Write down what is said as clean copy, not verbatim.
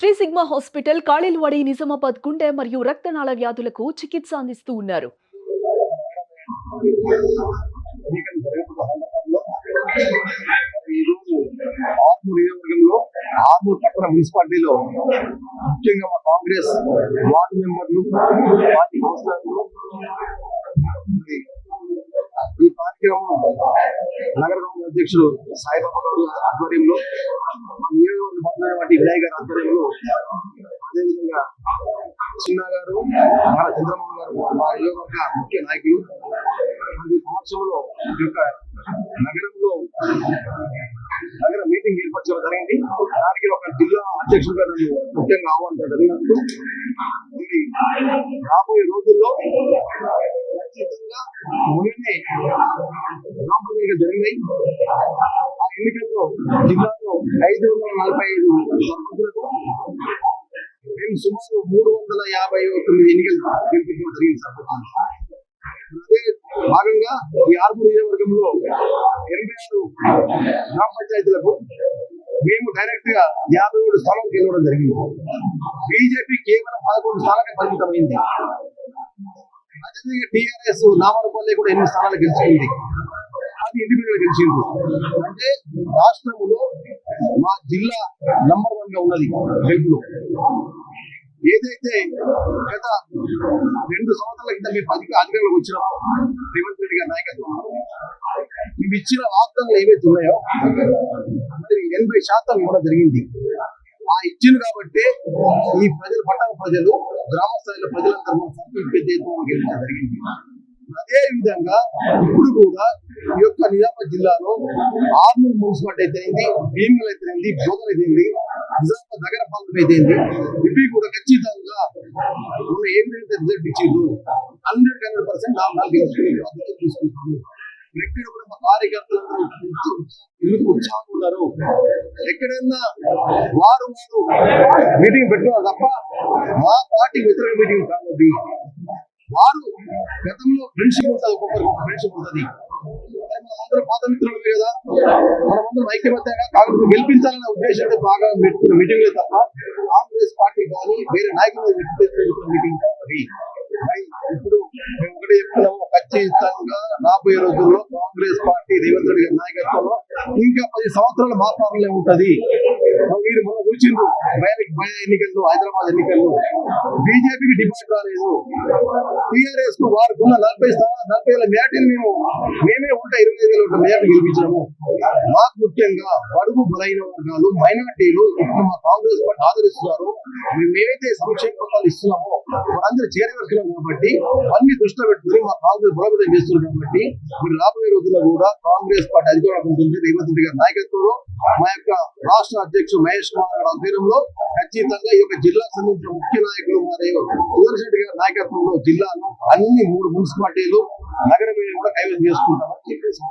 Shri sigma hospital కాళిల్వాడి Nizamabad గుండె మరియు రక్తనాళ వ్యాధులకు చికిత్స అందిస్తూ ఉన్నారు. ఆర్మూర్ పట్టణ మున్సిపాలిటీలో ముఖ్యంగా మా కాంగ్రెస్ వార్డు మెంబర్లు, పార్టీ కౌన్సిలర్లు ఈ కార్యక్రమం నగర కాంగ్రెస్ అధ్యక్షుడు సాయిబాబా గౌడ్ ఆధ్వర్యంలో, మా నియోజకవర్గ వినాయక్ గారి ఆధ్వర్యంలో, అదేవిధంగా చిన్న గారు, మన చంద్రబాబు గారు, మా నియోజకవర్గ ముఖ్య నాయకులు ఈ సంవత్సరంలో ఈ యొక్క నగర మీటింగ్ ఏర్పరచడం జరిగింది. దానికి ఒక జిల్లా అధ్యక్షుడిగా నన్ను ముఖ్యంగా ఆహ్వానించడం జరిగినట్టు రాబోయే రోజుల్లో ఖచ్చితంగా మొన్ననే గ్రామ ఎన్నికలు జరిగినాయి. ఆ ఎన్నికల్లో జిల్లాలో 545 సర్పంచులకు మేము సుమారు 359 ఎన్నికలు గెలిపించడం జరిగింది. సర్పంచ్ అదే భాగంగా ఈ ఆర్మూర్ నియోజకవర్గంలో 86 గ్రామ పంచాయతీలకు మేము డైరెక్ట్ గా 57 స్థానాలు గెలవడం జరిగింది. బీజేపీ కేవలం 11 స్థానాలకే పరిమితమైంది. అదేవిధంగా టీఆర్ఎస్ నామరపల్లి కూడా 8 స్థానాలు గెలుచుకుంది. అది ఇండిపెండెంట్ గెలిచింది. అంటే రాష్ట్రంలో మా జిల్లా నంబర్ 1 గా ఉన్నది గెలుపులో. ఏదైతే గత 2 సంవత్సరాల కింద మేము అధికారంలోకి వచ్చినామో రేవంత్ రెడ్డి గారి నాయకత్వంలో మేము ఇచ్చిన వాగ్దానాలు ఏవైతే ఉన్నాయో మరి 80% ఇవ్వడం జరిగింది. ఆ ఇచ్చింది కాబట్టి ఈ ప్రజలు, పట్టణ ప్రజలు, గ్రామ స్థాయిలో ప్రజలందరూ సంతృప్తి గెలిచడం జరిగింది. అదే విధంగా ఇప్పుడు కూడా ఈ యొక్క నిజామాబాద్ జిల్లాలో ఆర్మూర్ మున్సిపాలిటీ అయితేంది, భీమగల్ అయితేంది, బోధన అయితేంది, నిజామాబాద్ నగర పాలన అయితేంది, ఇవి కూడా ఖచ్చితంగా ఉన్న ఏమైతే రిజల్ట్ ఇచ్చిందో 100% నాలుగు తీసుకుంటారు. ఎక్కడ కూడా మా కార్యకర్తలందరూ ఎందుకు ఉత్సాహంగా ఉన్నారు. ఎక్కడైనా వారు మీటింగ్ పెట్టుకున్నారు తప్ప మా పార్టీ వ్యతిరేక మీటింగ్ కాదు. వారు గతంలో ఫ్రెండ్షిప్ ఉంటుంది, ఒక్కొక్కరికి ఒక ఫ్రెండ్షిప్ ఉంటుంది. మనమందరం పాత మిత్రులమే కదా, మనమందరం ఐక్యమత్యంగా కాంగ్రెస్ గెలిపించాలనే ఉద్దేశంతో బాగా పెట్టుకున్న మీటింగ్లే తప్ప కాంగ్రెస్ పార్టీ కానీ వేరే నాయకులు మీటింగ్ కావాలి. ఇప్పుడు మేము ఒకటే చెప్తున్నాము, ఖచ్చితంగా రాబోయే రోజుల్లో కాంగ్రెస్ పార్టీ రేవంత్ రెడ్డి గారి నాయకత్వంలో ఇంకా 10 సంవత్సరాల మా పాలనే ఉంటది. మీరు మనం చూసిండ్రు భయ ఎన్నికల్లో, హైదరాబాద్ ఎన్నికల్లో బీజేపీకి డిపాజిట్ రాలేదు. టీఆర్ఎస్ కు వారికి ఉన్న 40,000 మేటలు మేమే ఉంటా 25,000 మేటలు గెలిపించినాము. మాకు ముఖ్యంగా బడుగు బలైన వర్గాలు, మైనార్టీలు ఇప్పుడు మా కాంగ్రెస్ పార్టీ ఆదరిస్తున్నారు. మేమైతే సంక్షేమ పథకాలు ఇస్తున్నామో అందరూ చేరవేస్తున్నాం కాబట్టి అన్ని దృష్టిలో పెట్టుకుని మా కాంగ్రెస్ బలోపేతం చేస్తున్నారు. కాబట్టి మీరు రాబోయే రోజుల్లో కూడా కాంగ్రెస్ పార్టీ అధికారంలో ఉంటుంది. రేవంత్ రెడ్డి గారి నాయకత్వంలో, మా యొక్క రాష్ట్ర అధ్యక్షుడు మహేష్ కుమార్ గారి ఆధ్వర్యంలో ఖచ్చితంగా ఈ యొక్క జిల్లాకు సంబంధించిన ముఖ్య నాయకులు మరియు సుదర్శన్ రెడ్డి గారి నాయకత్వంలో జిల్లాలో అన్ని 3 మున్సిపాలిటీలు, నగరం కూడా కైవసం చేసుకుంటామని చెప్పేసి